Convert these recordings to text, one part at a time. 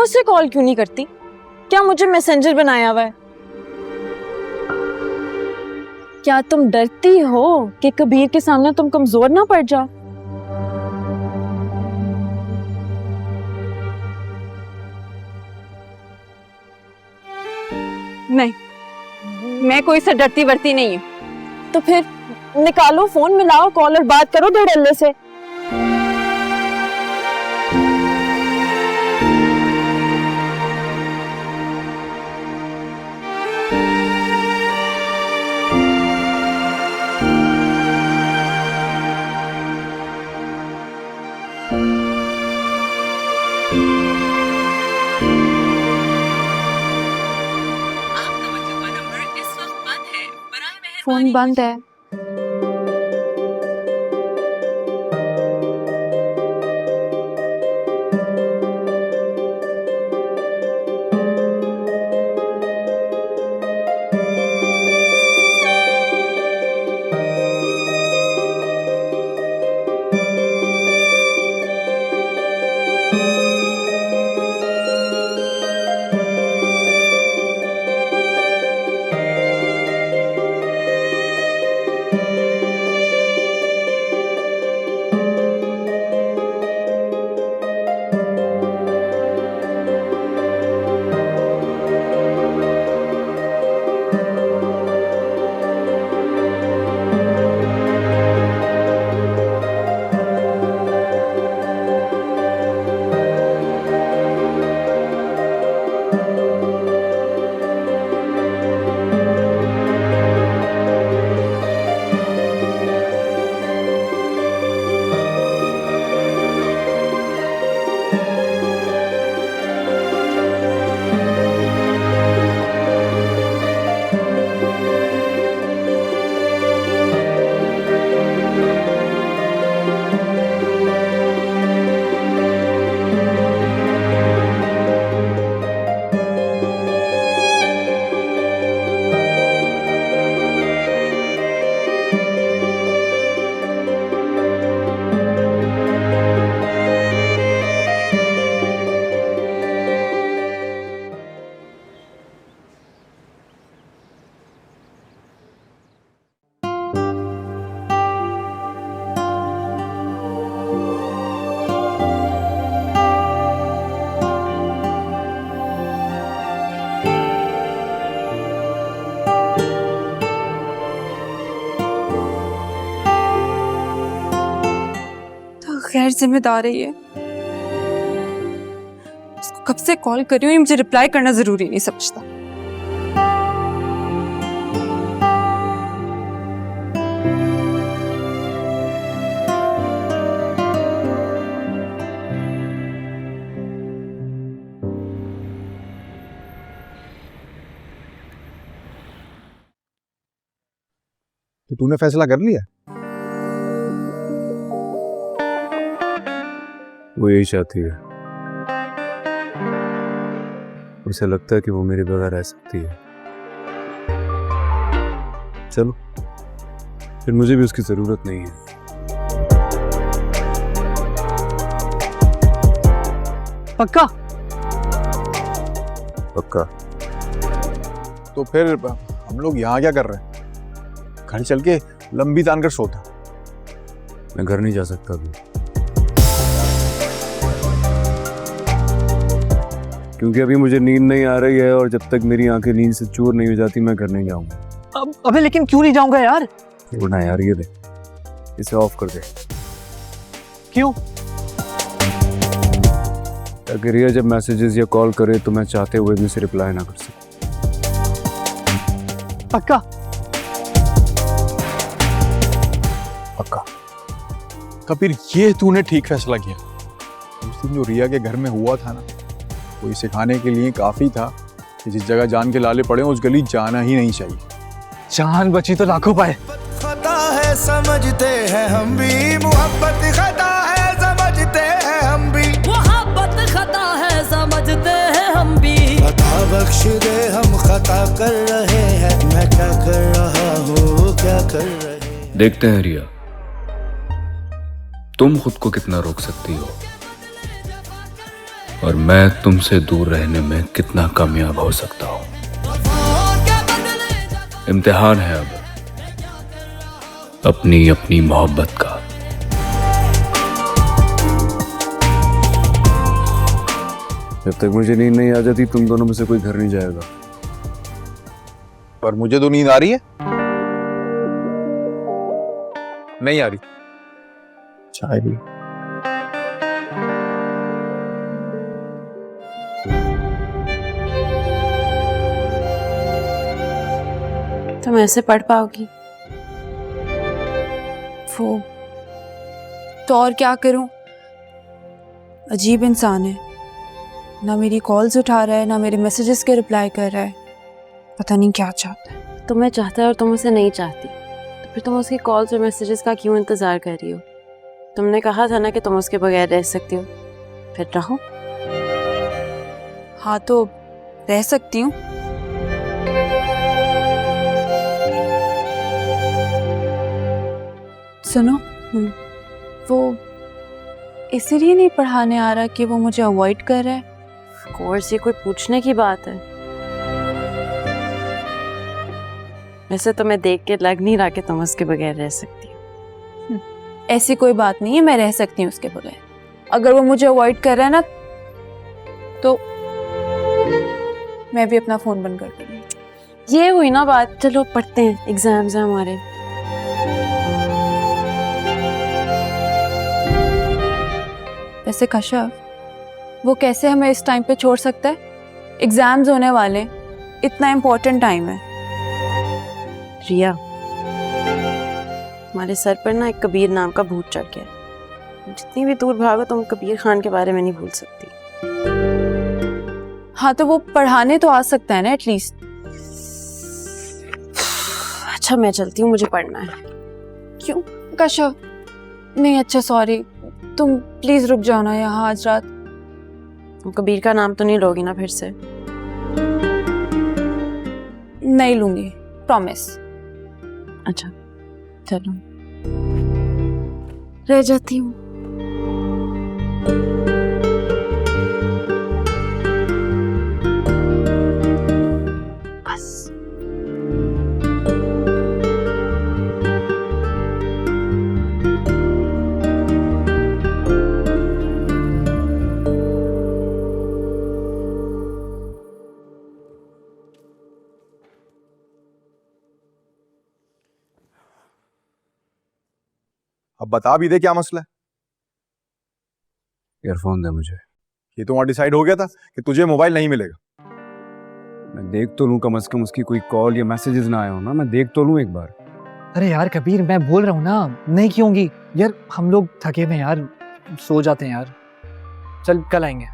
मुझसे कॉल क्यों नहीं करती? क्या मुझे मैसेंजर बनाया हुआ है? क्या तुम डरती हो कि कबीर के सामने तुम कमजोर ना पड़ जाओ? नहीं, मैं कोई से डरती वरती नहीं हूँ। तो फिर निकालो फोन, मिलाओ कॉल और बात करो धड़ल्ले से। फोन बंद है। गैर जिम्मेदार है ये। उसको कब से कॉल कर रही हूँ, ये मुझे रिप्लाई करना जरूरी नहीं समझता। तो तूने फैसला कर लिया? वो यही चाहती है। उसे लगता है कि वो मेरे बगैर रह सकती है। चलो, फिर मुझे भी उसकी जरूरत नहीं है। पक्का? पक्का। तो फिर हम लोग यहाँ क्या कर रहे हैं? घर चल के लंबी तान कर सोता। मैं घर नहीं जा सकता अभी, क्योंकि अभी मुझे नींद नहीं आ रही है, और जब तक मेरी आंखें नींद से चूर नहीं हो जाती मैं घर नहीं जाऊंगा। अबे लेकिन क्यों नहीं जाऊंगा यार? उड़ना यार, ये दे, इसे ऑफ कर दे। क्यों? ताकि रिया जब मैसेजेस या कॉल करे तो मैं चाहते हुए भी उसे रिप्लाई ना कर सकूं। पक्का? पक्का। कबीर, ये तूने ठीक फैसला किया। उस दिन जो रिया के घर में हुआ था ना, कोई सिखाने के लिए काफी था कि जिस जगह जान के लाले पड़े उस गली जाना ही नहीं चाहिए। जान बची तो लाखों पाए। खता है समझते हैं हम भी, मोहब्बत खता है समझते हैं हम भी, मोहब्बत खता है समझते हैं हम भी। खता बख्श दे, हम खता कर रहे हैं, मैं क्या कर रहा हूँ क्या कर रहे। देखते हैं रिया, तुम खुद को कितना रोक सकती हो। और मैं तुमसे दूर रहने में कितना कामयाब हो सकता हूँ। इम्तिहान है अब अपनी अपनी मोहब्बत का। जब तक मुझे नींद नहीं आ जाती तुम दोनों में से कोई घर नहीं जाएगा। पर मुझे तो नींद आ रही है। नहीं आ रही। चाय भी। तुम ऐसे पढ़ पाओगी? वो तो और क्या करूं? अजीब इंसान है, ना मेरी कॉल्स उठा रहा है ना मेरे मैसेजेस के रिप्लाई कर रहा है। पता नहीं क्या चाहता है। तुम्हें चाहता है और तुम उसे नहीं चाहती, तो फिर तुम उसकी कॉल्स और मैसेजेस का क्यों इंतजार कर रही हो? तुमने कहा था ना कि तुम उसके बगैर रह सकती हो, फिर रहो। हाँ तो रह सकती हूँ। सुनो, वो इसलिए नहीं पढ़ाने आ रहा कि वो मुझे अवॉइड कर रहा है? कोर्स ये कोई पूछने की बात है? वैसे तुम्हें देख के लग नहीं रहा कि तुम उसके बगैर रह सकती हो। ऐसी कोई बात नहीं है, मैं रह सकती हूँ उसके बगैर। अगर वो मुझे अवॉइड कर रहा है ना, तो मैं भी अपना फोन बंद कर दूंगी। ये हुई ना बात। चलो पढ़ते हैं, एग्जाम्स हैं हमारे। वैसे कश्यप, वो कैसे हमें इस टाइम पे छोड़ सकता है? एग्जाम्स होने वाले, इतना इम्पोर्टेंट टाइम है। रिया, हमारे सर पर ना एक कबीर नाम का भूत चढ़ गया है। जितनी भी दूर भागो तुम कबीर खान के बारे में नहीं भूल सकती। हाँ तो वो पढ़ाने तो आ सकता है ना एटलीस्ट। अच्छा मैं चलती हूँ, मुझे पढ़ना है। क्यों कश्यप? नहीं, अच्छा सॉरी, तुम प्लीज रुक जाओ ना यहाँ आज रात। तुम कबीर का नाम तो नहीं लोगी ना फिर से? नहीं लूंगी, प्रॉमिस। अच्छा चलो, रह जाती हूँ। बस। अब बता भी दे क्या मसला है। ईयरफोन दे मुझे। ये तो वहां डिसाइड हो गया था कि तुझे मोबाइल नहीं मिलेगा। मैं देख तो लूं, कम से कम उसकी कोई कॉल या मैसेजेस ना आए हो ना, मैं देख तो लूं एक बार। अरे यार कबीर, मैं बोल रहा हूँ ना, नहीं क्यों होंगी यार? हम लोग थके हुए हैं यार, सो जाते हैं यार। चल कल आएंगे।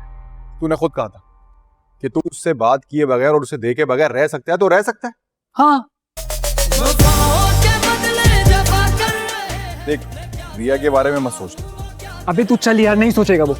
तूने खुद कहा था कि तू उससे बात किए बगैर और उसे देखे बगैर रह सकता है, तो रह सकता है। हाँ देख, रिया के बारे में मत सोच। अबे तू चल यार, नहीं सोचेगा वो।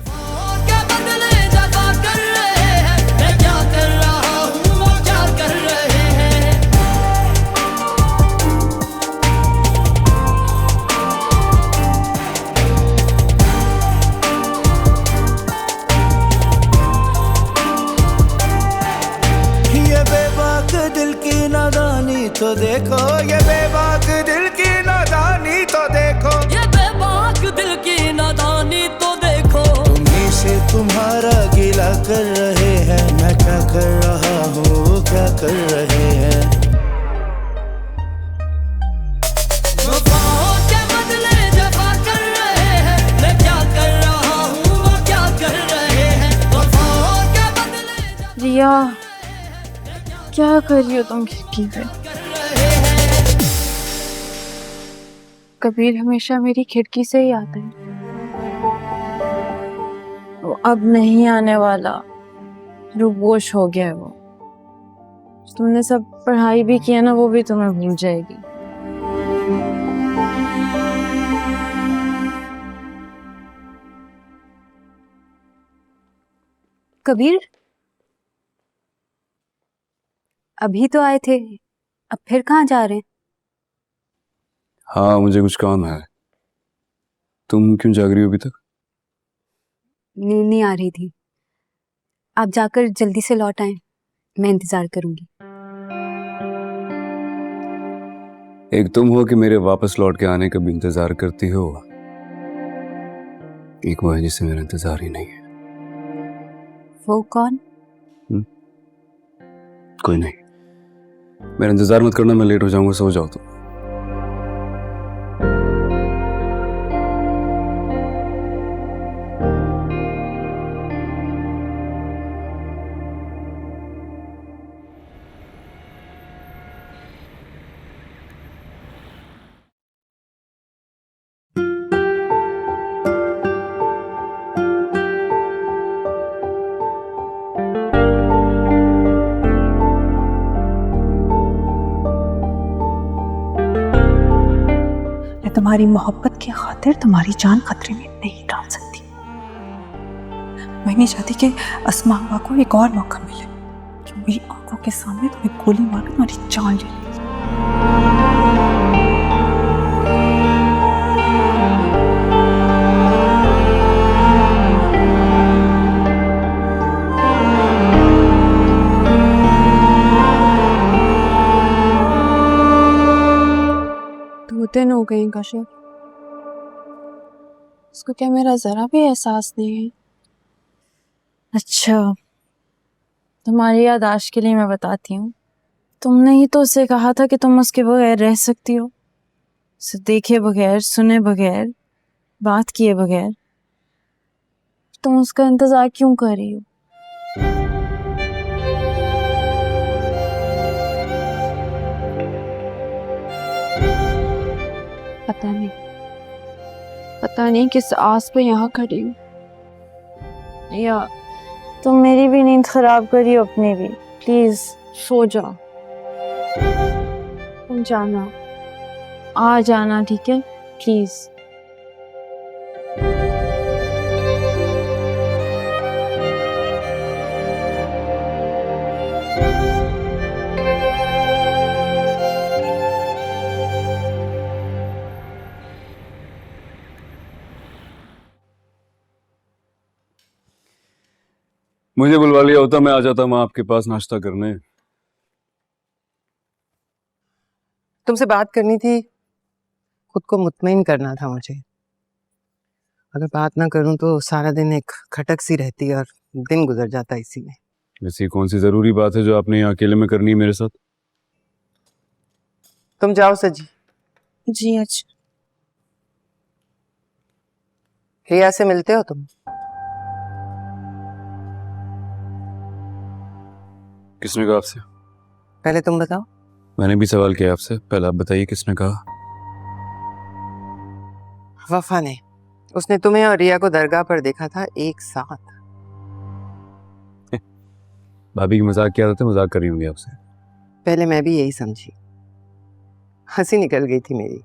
ये बेबाक दिल की नादानी तो देखो, ये बेबाक दिल की नादानी तो देखो, ये बेबाक दिल की नादानी तो देखो। तुम्ही से तुम्हारा गिला कर रहे हैं, मैं क्या कर रहा हूँ वो क्या कर रहे हैं। वफाओं के बदले जफा कर रहे हैं, मैं क्या कर रहा हूँ वो क्या कर रहे हैं। वफाओं के बदले रिया, क्या कर रही हो तुम खिड़की पे? कबीर हमेशा मेरी खिड़की से ही आता है। वो अब नहीं आने वाला, रूपोश हो गया है वो। तुमने सब पढ़ाई भी किया ना, वो भी तुम्हें भूल जाएगी। कबीर, अभी तो आए थे, अब फिर कहाँ जा रहे हैं? हाँ मुझे कुछ काम है। तुम क्यों जाग रही हो अभी तक? नींद नहीं आ रही थी, आप जाकर जल्दी से लौट आए, मैं इंतजार करूंगी। एक तुम हो कि मेरे वापस लौट के आने का भी इंतजार करती हो, एक वो है जिसे मेरा इंतजार ही नहीं है। वो कौन? कोई नहीं, मेरा इंतजार मत करना, मैं लेट हो जाऊंगा, सो जाओ तुम। तुम्हारी मोहब्बत की खातिर तुम्हारी जान खतरे में नहीं डाल सकती। मैं नहीं चाहती कि अस्मा अम्मा को एक और मौका मिले, जो मेरी आंखों के सामने तुम्हें गोली मार तुम्हारी जान ले लेगी। दिन हो गए कश्यप, उसको क्या मेरा जरा भी एहसास नहीं है? अच्छा, तुम्हारी याददाश्त के लिए मैं बताती हूँ, तुमने ही तो उससे कहा था कि तुम उसके बगैर रह सकती हो, उसे देखे बगैर, सुने बगैर, बात किए बगैर। तुम उसका इंतजार क्यों कर रही हो? पता नहीं किस आस पे यहाँ खड़ी हूँ। या तुम मेरी भी नींद खराब करी हो, अपनी भी। प्लीज सो जाओ, तुम जाना, आ जाना, ठीक है? प्लीज। मुझे बुलवा लिया होता, मैं आ जाता मैं आपके पास नाश्ता करने। तुमसे बात करनी थी, खुद को मुतमईन करना था मुझे। अगर बात ना करूं तो सारा दिन एक खटक सी रहती और दिन गुजर जाता इसी में। ऐसी कौन सी जरूरी बात है जो आपने यहाँ अकेले में करनी है मेरे साथ? तुम जाओ सजी। जी अच्छा। रिया से मिलते हो तुम? किसने कहा आपसे? पहले तुम बताओ। मैंने भी सवाल किया आपसे, पहले आप बताइए किसने कहा? वफा ने। उसने तुम्हें और रिया को दरगाह पर देखा था एक साथ। भाभी की मजाक किया था, मजाक कर रही होंगी आपसे। पहले मैं भी यही समझी, हंसी निकल गई थी मेरी।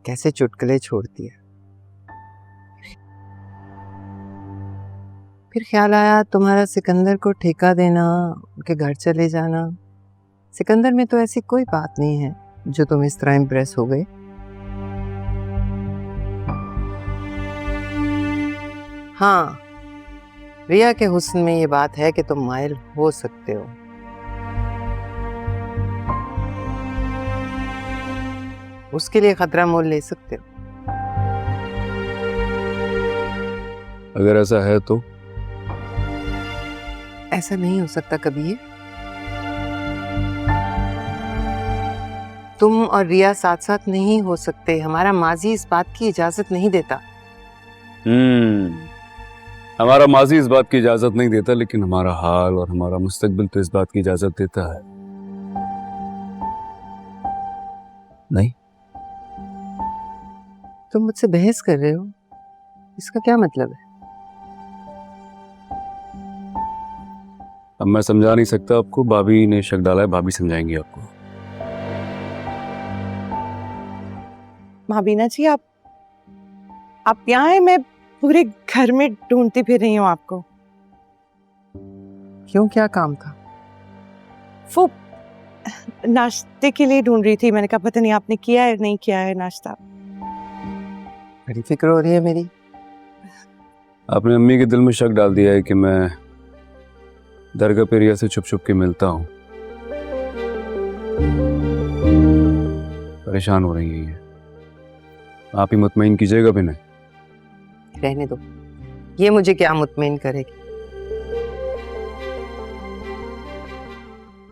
कैसे चुटकुले छोड़ती है। फिर ख्याल आया तुम्हारा सिकंदर को ठेका देना, उनके घर चले जाना। सिकंदर में तो ऐसी कोई बात नहीं है जो तुम इस तरह इम्प्रेस हो गए। हाँ, रिया के हुस्न में ये बात है कि तुम मायल हो सकते हो। उसके लिए खतरा मोल ले सकते हो। अगर ऐसा है तो? ऐसा नहीं हो सकता कभी। ये तुम और रिया साथ साथ नहीं हो सकते। हमारा माजी इस बात की इजाजत नहीं देता। हमारा माजी इस बात की इजाजत नहीं देता, लेकिन हमारा हाल और हमारा मुस्तकबिल तो इस बात की इजाजत देता है। नहीं? तुम मुझसे बहस कर रहे हो, इसका क्या मतलब है? अब मैं समझा नहीं सकता आपको, भाभी ने शक डाला है, भाभी समझाएंगी आपको। भाभीना जी, आप यहाँ हैं? मैं पूरे घर में ढूंढती फिर रही हूँ आपको। क्यों, क्या काम था? वो नाश्ते के लिए ढूंढ रही थी। मैंने कहा पता नहीं आपने किया है नहीं किया है नाश्ता। बड़ी फिक्र हो रही है मेरी। आपने अम्मी के दिल में शक डाल दिया है कि मैं दरगाह पे रिया से छुप छुप के मिलता हूँ। परेशान हो रही है ये। आप ही मुतमईन कीजिएगा भी नहीं। रहने दो, ये मुझे क्या मुतमईन करेगी।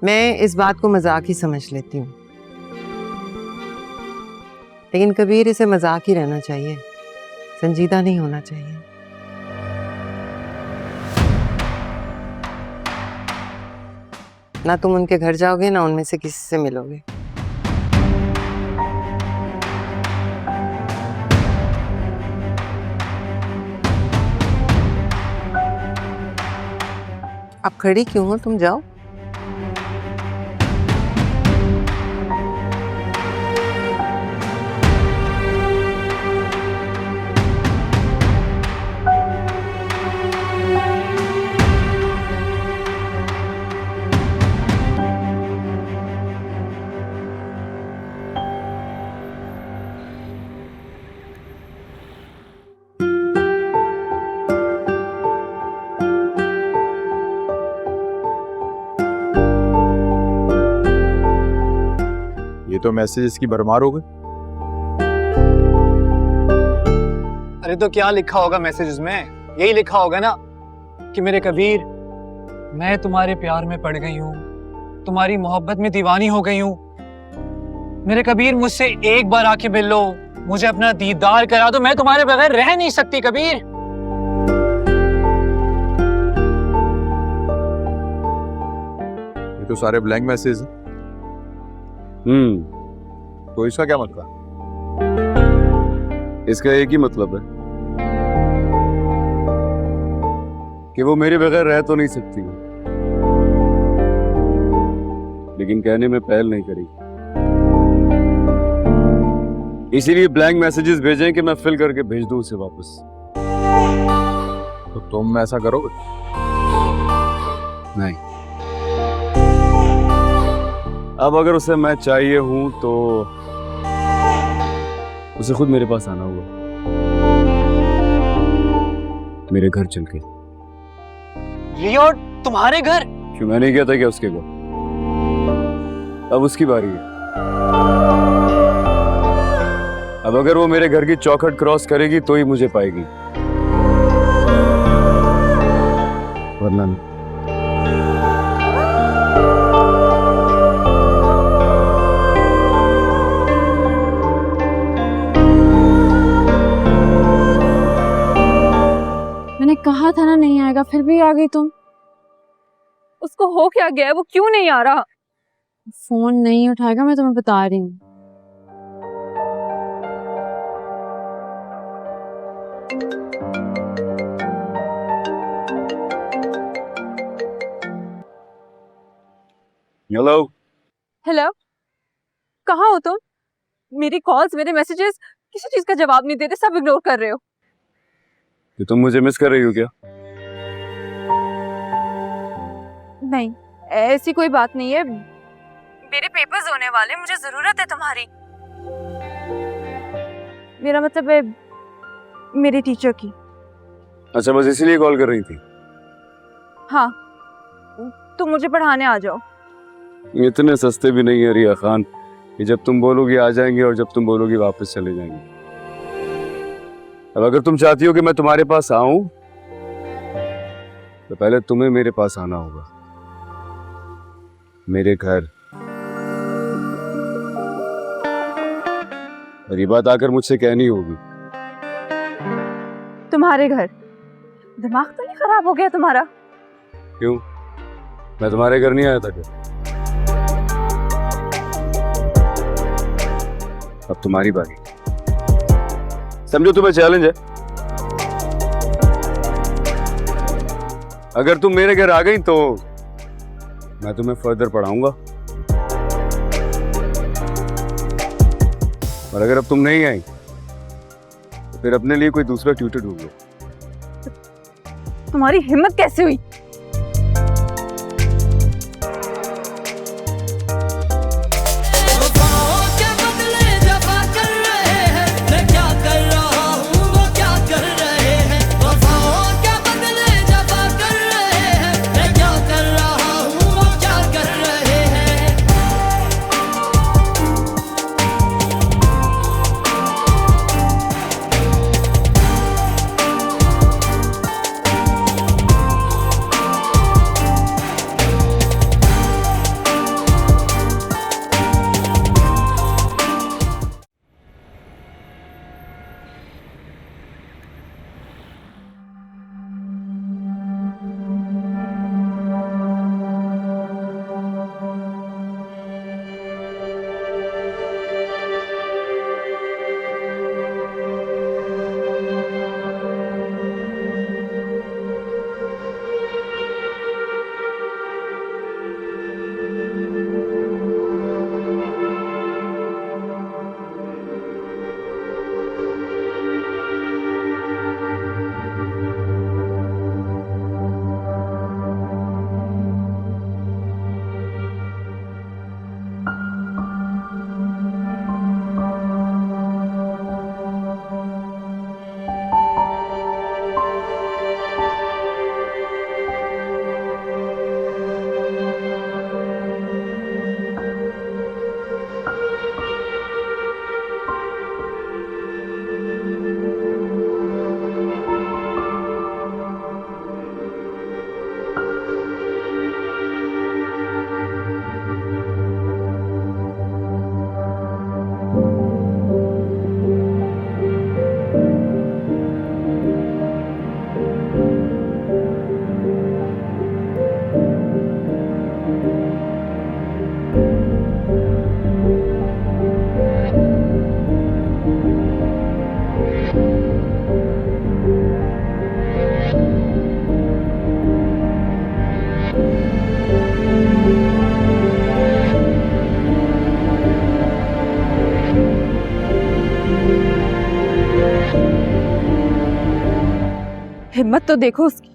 मैं इस बात को मजाक ही समझ लेती हूँ, लेकिन कबीर इसे मजाक ही रहना चाहिए, संजीदा नहीं होना चाहिए। ना तुम उनके घर जाओगे ना उनमें से किसी से मिलोगे। आप खड़ी क्यों हो? तुम जाओ। ये तो मैसेजेस की भरमार हो गई। अरे तो क्या लिखा होगा मैसेजेस में? यही लिखा होगा ना कि मेरे कबीर, मैं तुम्हारे प्यार में पड़ गई हूँ, तुम्हारी मोहब्बत में दीवानी हो गई हूँ। मेरे कबीर, मुझसे एक बार आके मिल लो, मुझे अपना दीदार करा दो, मैं तुम्हारे बगैर रह नहीं सकती कबीर। ये तो सारे ब्लैंक मैसेज हैं। तो इसका क्या मतलब? इसका एक ही मतलब है कि वो मेरे बगैर रह तो नहीं सकती, लेकिन कहने में पहल नहीं करी। इसीलिए ब्लैंक मैसेजेस भेजें कि मैं फिल करके भेज दूं उसे वापस। तो तुम ऐसा करोगे? नहीं। अब अगर उसे मैं चाहिए हूं तो उसे खुद मेरे पास आना होगा, मेरे घर चल के। रिया, तुम्हारे घर? क्यों, मैं नहीं कहता क्या उसके घर? अब उसकी बारी है। अब अगर वो मेरे घर की चौखट क्रॉस करेगी तो ही मुझे पाएगी, वरना नहीं। मैंने कहा था ना नहीं आएगा, फिर भी आ गई तुम। उसको हो क्या गया है? वो क्यों नहीं आ रहा? फोन नहीं उठाएगा, मैं तुम्हें बता रही हूँ। हेलो। हेलो, कहाँ हो तुम? मेरी कॉल्स, मेरे मैसेजेस, किसी चीज का जवाब नहीं देते, सब इग्नोर कर रहे हो। कि तुम मुझे मिस कर रही हो क्या? नहीं, ऐसी कोई बात नहीं है। मेरे पेपर्स होने वाले, मुझे जरूरत है तुम्हारी। मेरा मतलब है मेरी टीचर की। अच्छा, बस इसीलिए कॉल कर रही थी? हाँ, तुम मुझे पढ़ाने आ जाओ। इतने सस्ते भी नहीं है रिया खान कि जब तुम बोलोगी आ जाएंगे और जब तुम बोलोगी वापस चले जाएंगे। अब अगर तुम चाहती हो कि मैं तुम्हारे पास आऊं तो पहले तुम्हें मेरे पास आना होगा, मेरे घर। और ये बात आकर मुझसे कहनी होगी। तुम्हारे घर? दिमाग तो नहीं खराब हो गया तुम्हारा? क्यों, मैं तुम्हारे घर नहीं आया था क्या? अब तुम्हारी बारी। समझो तुम्हें चैलेंज है। अगर तुम मेरे घर आ गई तो मैं तुम्हें फर्दर पढ़ाऊंगा, और अगर अब तुम नहीं आई तो फिर अपने लिए कोई दूसरा ट्यूटर ढूंढ लो। तुम्हारी हिम्मत कैसे हुई? मैं क्या कर रहा हूँ, वो क्या कर रहे हैं। वफाओं हिम्मत तो देखो उसकी,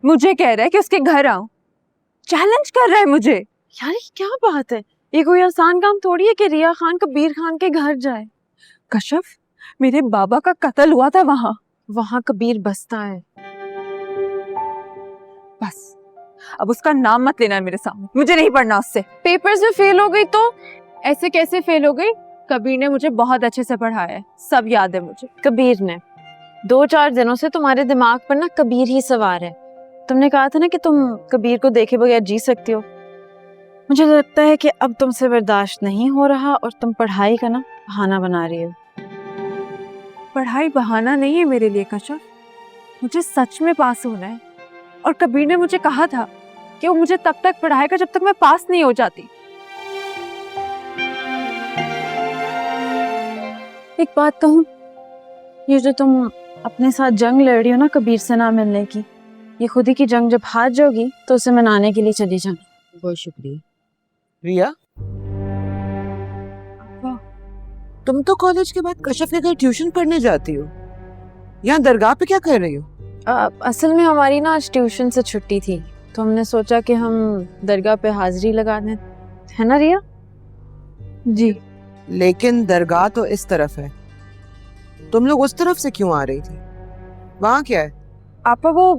मुझे कह रहा है कि उसके घर आऊं, चैलेंज कर रहा है मुझे। यार ये क्या बात है? ये कोई आसान काम थोड़ी है कि रिया खान कबीर खान के घर जाए। कशफ, मेरे बाबा का कत्ल हुआ था वहां कबीर बसता है। बस अब उसका नाम मत लेना मेरे सामने, मुझे नहीं पढ़ना उससे। पेपर्स में फेल हो गई तो? ऐसे कैसे फेल हो गई? कबीर ने मुझे बहुत अच्छे से पढ़ाया है, सब याद है मुझे। कबीर ने 2-4 दिनों से तुम्हारे दिमाग पर ना कबीर ही सवार है। तुमने कहा था ना कि तुम कबीर को देखे बगैर जी सकती हो। मुझे लगता है कि अब तुमसे बर्दाश्त नहीं हो रहा और तुम पढ़ाई का ना बहाना बना रही हो। पढ़ाई बहाना नहीं है मेरे लिए कशफ, मुझे सच में पास होना है। और कबीर ने मुझे कहा था कि वो मुझे तब तक पढ़ाएगा जब तक मैं पास नहीं हो जाती। एक बात कहूँ, ये जो तुम अपने साथ जंग लड़ रही हो ना कबीर से ना मिलने की, ये खुद ही की जंग जब हार जाओगी तो उसे मनाने के लिए चली जाना। बहुत शुक्रिया। रिया, तुम तो कॉलेज के बाद कशफ के घर ट्यूशन पढ़ने जाती हो, यहाँ दरगाह पे क्या कर रही हो? असल में हमारी ना आज ट्यूशन से छुट्टी थी तो हमने सोचा कि हम दरगाह पे हाजिरी लगा दें, है ना रिया? जी। लेकिन दरगाह तो इस तरफ है, तुम लोग उस तरफ से क्यों आ रही थी? वहाँ क्या है? आपा वो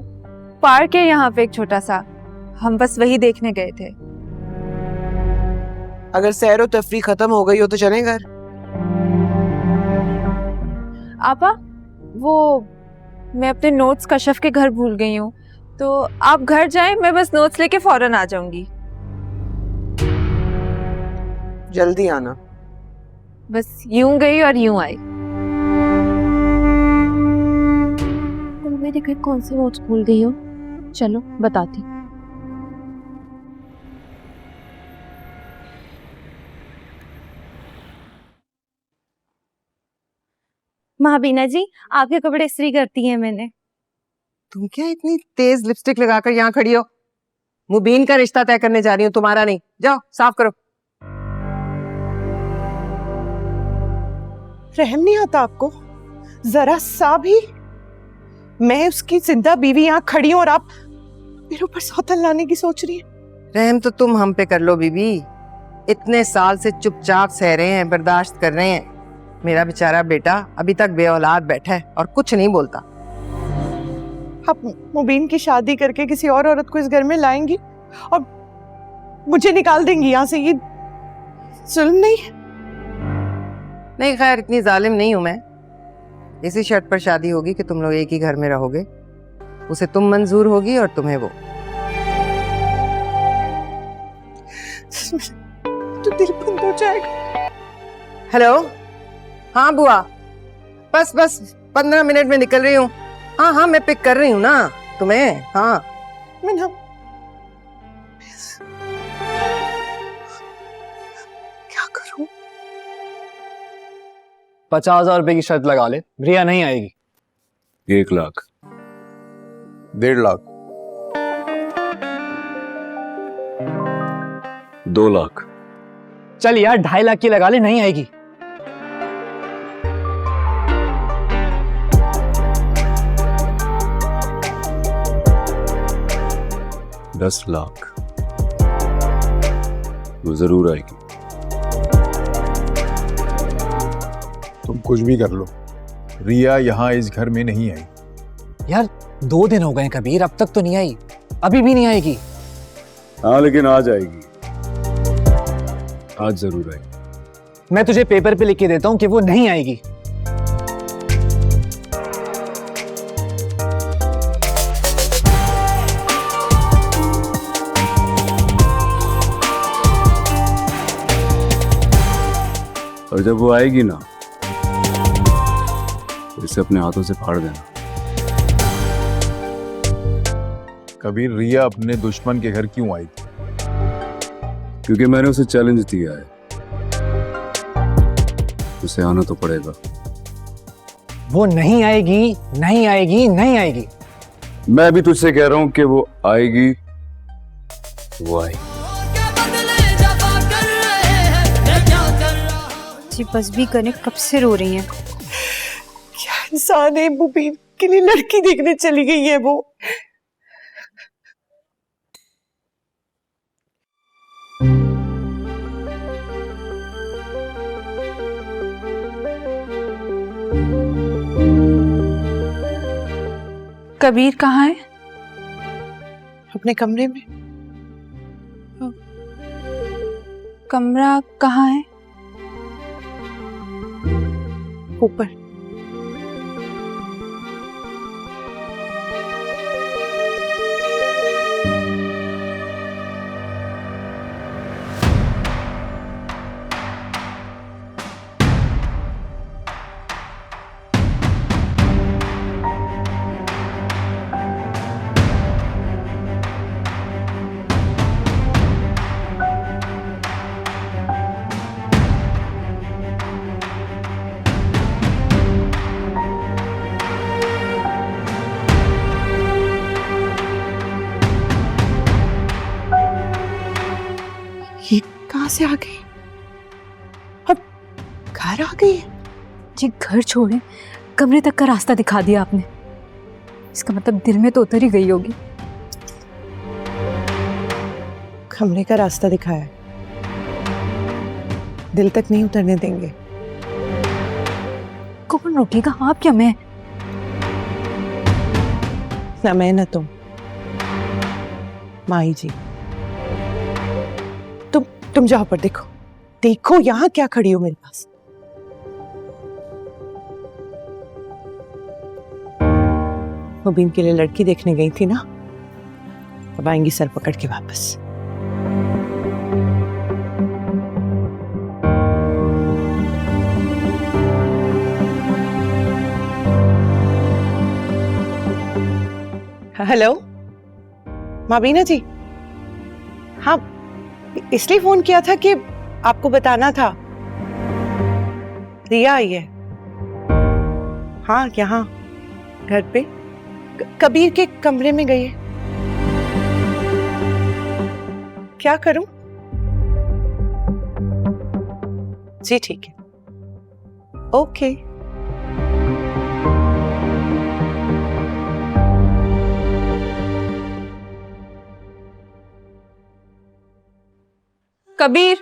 पार्क है यहाँ पे एक छोटा सा, हम बस वही देखने गए थे। अगर सैर व तफरी खत्म हो गई हो तो चलें घर। आपा वो मैं अपने नोट्स कशफ के घर भूल गई हूँ, तो आप घर जाएं, मैं बस नोट्स लेके फौरन आ जाऊंगी। जल्दी आना। बस यूं गई और यूं आई। तुम मेरे घर कौन से नोट्स भूल गई हो? चलो बताती। माँ बीना जी, आपके कपड़े इस्त्री करती हैं मैंने। तुम क्या इतनी तेज लिपस्टिक लगाकर यहाँ खड़ी हो? मुबीन का रिश्ता तय करने जा रही हूँ, तुम्हारा नहीं। जाओ साफ करो। रहम नहीं आता आपको जरा सा भी? मैं उसकी जिंदा बीवी यहाँ खड़ी हूँ और आप मेरे ऊपर सौतन लाने की सोच रही है। रहम तो तुम हम पे कर लो बीबी, इतने साल से चुपचाप सह रहे हैं, बर्दाश्त कर रहे हैं। मेरा बेचारा बेटा अभी तक बेऔलाद बैठा है और कुछ नहीं बोलता। आप मुबीन की शादी करके किसी और औरत को इस घर में लाएंगी और मुझे निकाल देंगी यहाँ से, ये जुल्म नहीं है? नहीं खैर, इतनी जालिम नहीं हूं मैं। इसी शर्त पर शादी होगी कि तुम लोग एक ही घर में रहोगे, उसे तुम मंजूर होगी और तुम्हें वो। तो दिल बंद हो जाएगा। हेलो, हाँ बुआ, बस 15 मिनट में निकल रही हूँ। हाँ मैं पिक कर रही हूँ ना तुम्हें। हाँ मैं ना क्या करूँ? 50,000 रुपए की शर्त लगा ले, रिया नहीं आएगी। 1 लाख। 1.5 लाख। 2 लाख। चल यार 2.5 लाख की लगा ले, नहीं आएगी। 10 लाख। वो जरूर आएगी। तुम कुछ भी कर लो, रिया यहाँ इस घर में नहीं आई। यार 2 दिन हो गए कबीर, अब तक तो नहीं आई, अभी भी नहीं आएगी। हाँ लेकिन आज आएगी, आज जरूर आएगी। मैं तुझे पेपर पे लिख के देता हूँ कि वो नहीं आएगी। और जब वो आएगी ना, तो इसे अपने हाथों से फाड़ देना। कबीर, रिया अपने दुश्मन के घर क्यों आई थी? क्योंकि मैंने उसे चैलेंज दिया है, उसे आना तो पड़ेगा। वो नहीं आएगी, नहीं आएगी, नहीं आएगी। मैं भी तुझसे कह रहा हूं कि वो आएगी, वो आएगी। जी बस भी करें, कब से रो रही हैं। क्या इंसान है मुबीन। के लिए लड़की देखने चली गई है वो। कबीर कहाँ है? अपने कमरे में। कमरा कहाँ है? ऊपर। ये कहाँ से आ गई? अब घर आ गई है? जी घर छोड़े कमरे तक का रास्ता दिखा दिया आपने, इसका मतलब दिल में तो उतर ही गई होगी। कमरे का रास्ता दिखाया है, दिल तक नहीं उतरने देंगे। कौन रोकेगा, आप या मैं? ना मैं ना तुम। माई जी, तुम जाओ पर देखो, देखो यहाँ क्या खड़ी हो मेरे पास। मुबीन के लिए लड़की देखने गई थी ना, अब आएंगी सर पकड़ के वापस। हेलो माबीना जी, हाँ इसलिए फोन किया था कि आपको बताना था, रिया आई है। हाँ यहाँ घर पे कबीर के कमरे में गई है। क्या करूं? जी ठीक है, ओके। कबीर,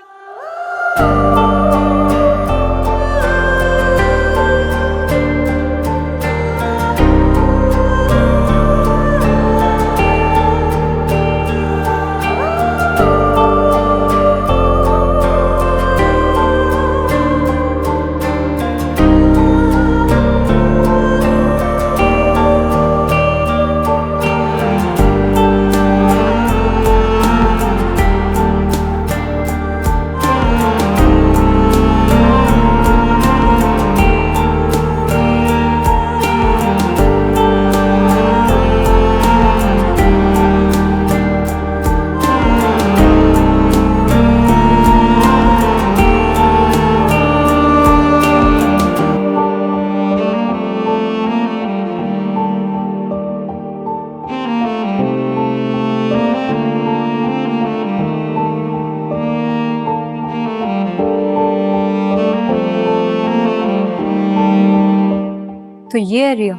तो ये है रिया,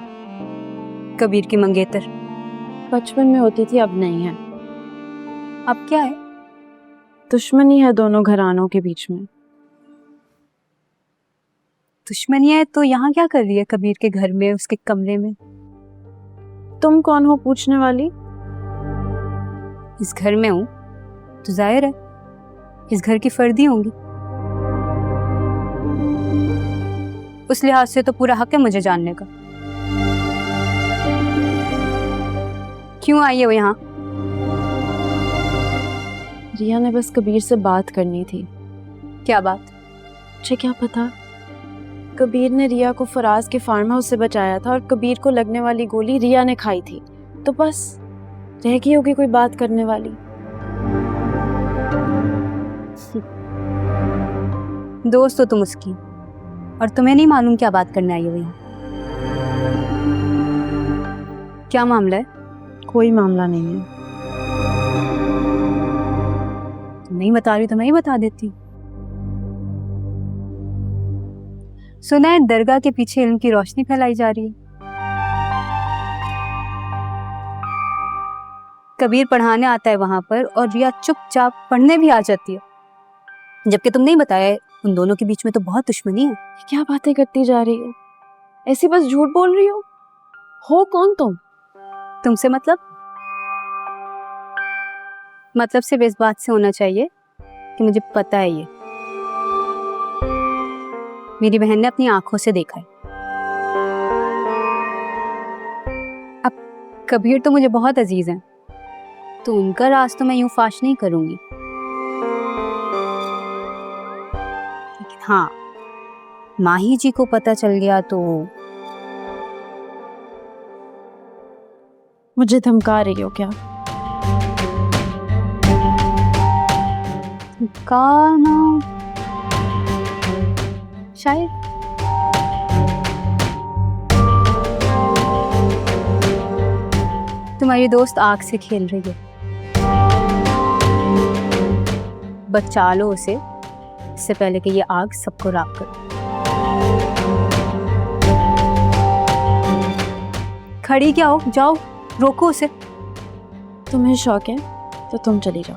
कबीर की मंगेतर। बचपन में होती थी, अब नहीं है। अब क्या है? दुश्मनी है दोनों घरानों के बीच में। दुश्मनी है तो यहाँ क्या कर रही है कबीर के घर में, उसके कमरे में? तुम कौन हो पूछने वाली? इस घर में हूँ तो जाहिर है इस घर की फर्दी होंगी, उस लिहाज से तो पूरा हक है मुझे जानने का। क्यों आई है वो यहाँ? रिया ने बस कबीर से बात करनी थी। क्या बात? मुझे क्या पता। कबीर ने रिया को फराज के फार्म हाउस से बचाया था और कबीर को लगने वाली गोली रिया ने खाई थी, तो बस रह गई होगी कोई बात करने वाली। दोस्त हो तुम उसकी, और तुम्हें नहीं मालूम क्या बात करने आई हो यहाँ? क्या मामला है? कोई मामला नहीं है। तुम नहीं बता रही तो मैं ही बता देती। सुना है दरगाह के पीछे इल्म की रोशनी फैलाई जा रही है। कबीर पढ़ाने आता है वहां पर और रिया चुपचाप पढ़ने भी आ जाती है, जबकि तुमने ही बताया है उन दोनों के बीच में तो बहुत दुश्मनी है। क्या बातें करती जा रही हो? ऐसी बस झूठ बोल रही हो कौन तुम? तुमसे मतलब सिर्फ इस बात से होना चाहिए कि मुझे पता है ये मेरी बहन ने अपनी आंखों से देखा है। अब कबीर तो मुझे बहुत अजीज हैं, तो उनका राज तो मैं यूं फाश नहीं करूंगी, लेकिन हाँ माही जी को पता चल गया तो। मुझे धमका रही हो क्या? गाना शायद। तुम्हारी दोस्त आग से खेल रही है, बचा लो उसे इससे पहले कि ये आग सबको राख कर। खड़ी क्या हो, जाओ रोको उसे। तुम्हें शौक है तो तुम चली जाओ,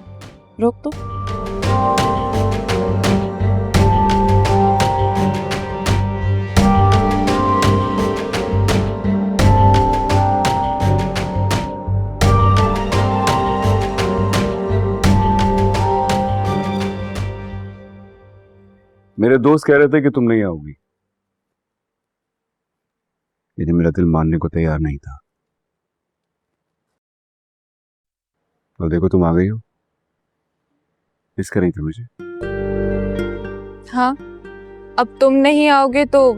रोक दो। मेरे दोस्त कह रहे थे कि तुम नहीं आओगी, लेकिन मेरा दिल मानने को तैयार नहीं था। और देखो तुम आ गई हो। मिस कर रही थी मुझे? हाँ, अब तुम नहीं आओगे तो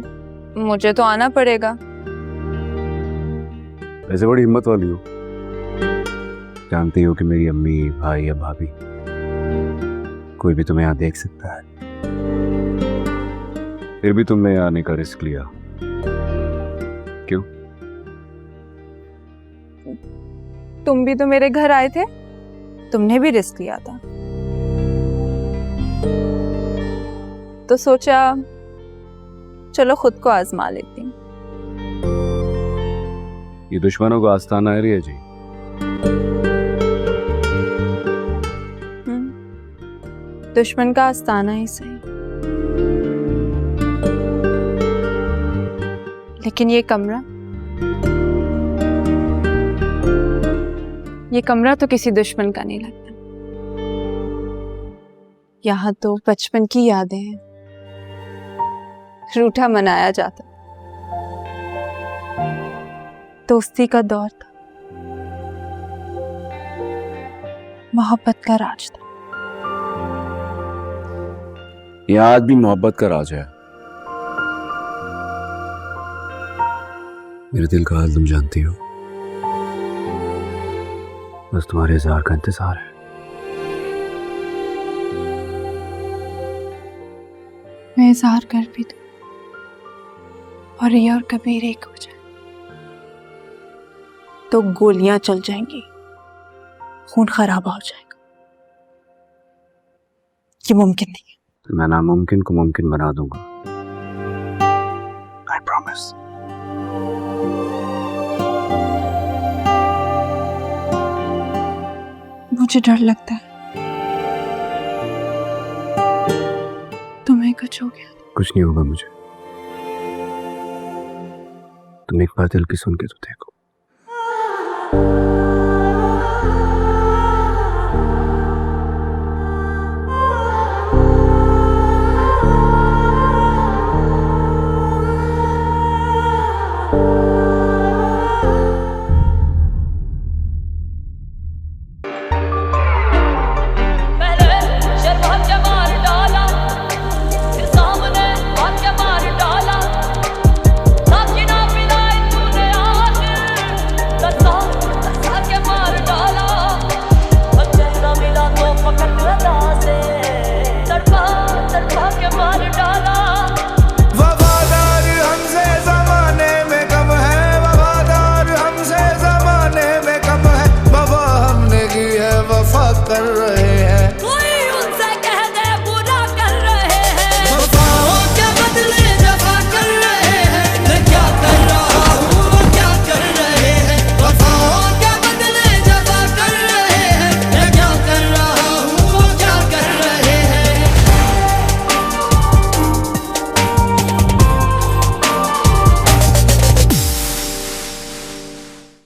मुझे तो आना पड़ेगा। ऐसे बड़ी हिम्मत वाली हो। जानती हो कि मेरी अम्मी, भाई या भाभी कोई भी तुम्हें यहाँ देख सकता है, फिर भी तुमने यहाँ आने का रिस्क लिया। क्यों? तुम भी तो मेरे घर आए थे, तुमने भी रिस्क लिया था, तो सोचा चलो खुद को आजमा लेती हूँ। ये दुश्मनों का आस्थाना है रिया जी। दुश्मन का आस्थाना ही सही, लेकिन ये कमरा तो किसी दुश्मन का नहीं लगता। यहाँ तो बचपन की यादें हैं, रूठा मनाया जाता, दोस्ती का दौर था, मोहब्बत का राज था। यहाँ आज भी मोहब्बत का राज है। मेरे दिल का हाल तुम जानती हो, बस तुम्हारे इज़हार का इंतजार है। मैं इज़हार कर भी दूं और रिया और कबीर एक हो जाए तो गोलियां चल जाएंगी, खून खराबा हो जाएगा। ये मुमकिन नहीं है। तो मैं नामुमकिन को मुमकिन बना दूंगा। I promise। मुझे डर लगता है तुम्हें कुछ हो गया। कुछ नहीं होगा मुझे, तुम एक बार दिल की सुन के तो देखो। कर रहे